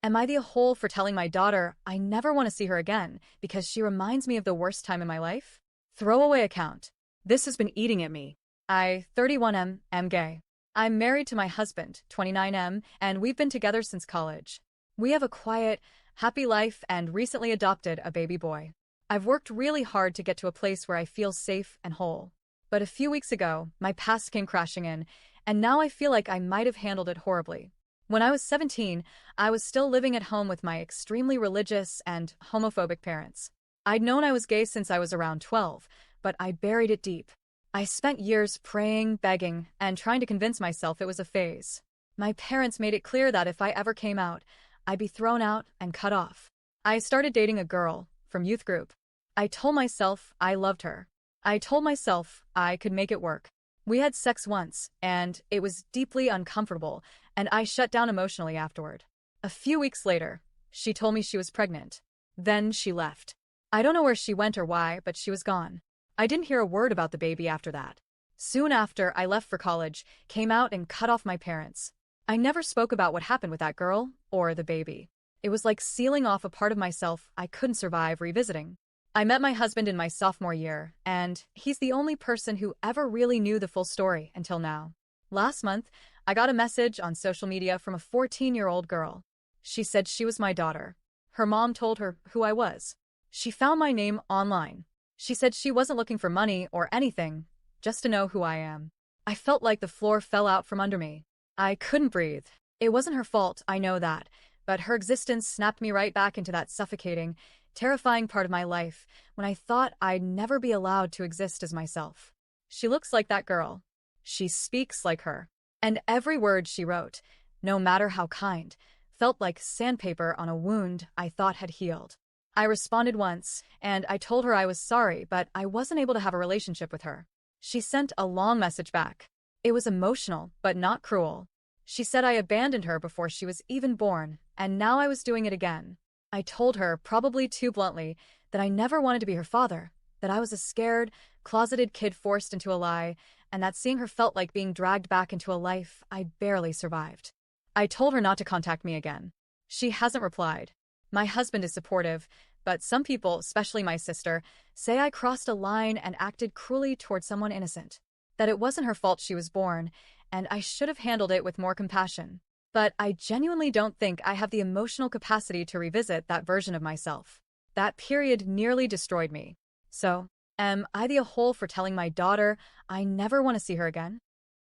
Am I the whole for telling my daughter I never want to see her again because she reminds me of the worst time in my life? Throwaway account. This has been eating at me. I, 31M, am gay. I'm married to my husband, 29M, and we've been together since college. We have a quiet, happy life and recently adopted a baby boy. I've worked really hard to get to a place where I feel safe and whole. But a few weeks ago, my past came crashing in, and now I feel like I might have handled it horribly. When I was 17, I was still living at home with my extremely religious and homophobic parents. I'd known I was gay since I was around 12, but I buried it deep. I spent years praying, begging, and trying to convince myself it was a phase. My parents made it clear that if I ever came out, I'd be thrown out and cut off. I started dating a girl from youth group. I told myself I loved her. I told myself I could make it work. We had sex once, and it was deeply uncomfortable, and I shut down emotionally afterward. A few weeks later, she told me she was pregnant. Then she left. I don't know where she went or why, but she was gone. I didn't hear a word about the baby after that. Soon after, I left for college, came out and cut off my parents. I never spoke about what happened with that girl or the baby. It was like sealing off a part of myself I couldn't survive revisiting. I met my husband in my sophomore year, and he's the only person who ever really knew the full story until now. Last month, I got a message on social media from a 14-year-old girl. She said she was my daughter. Her mom told her who I was. She found my name online. She said she wasn't looking for money or anything, just to know who I am. I felt like the floor fell out from under me. I couldn't breathe. It wasn't her fault, I know that, but her existence snapped me right back into that suffocating, terrifying part of my life when I thought I'd never be allowed to exist as myself. She looks like that girl. She speaks like her. And every word she wrote, no matter how kind, felt like sandpaper on a wound I thought had healed. I responded once, and I told her I was sorry, but I wasn't able to have a relationship with her. She sent a long message back. It was emotional, but not cruel. She said I abandoned her before she was even born, and now I was doing it again. I told her, probably too bluntly, that I never wanted to be her father, that I was a scared, closeted kid forced into a lie, and that seeing her felt like being dragged back into a life I'd barely survived. I told her not to contact me again. She hasn't replied. My husband is supportive, but some people, especially my sister, say I crossed a line and acted cruelly toward someone innocent, that it wasn't her fault she was born, and I should have handled it with more compassion. But I genuinely don't think I have the emotional capacity to revisit that version of myself. That period nearly destroyed me. So, am I the whole for telling my daughter I never want to see her again?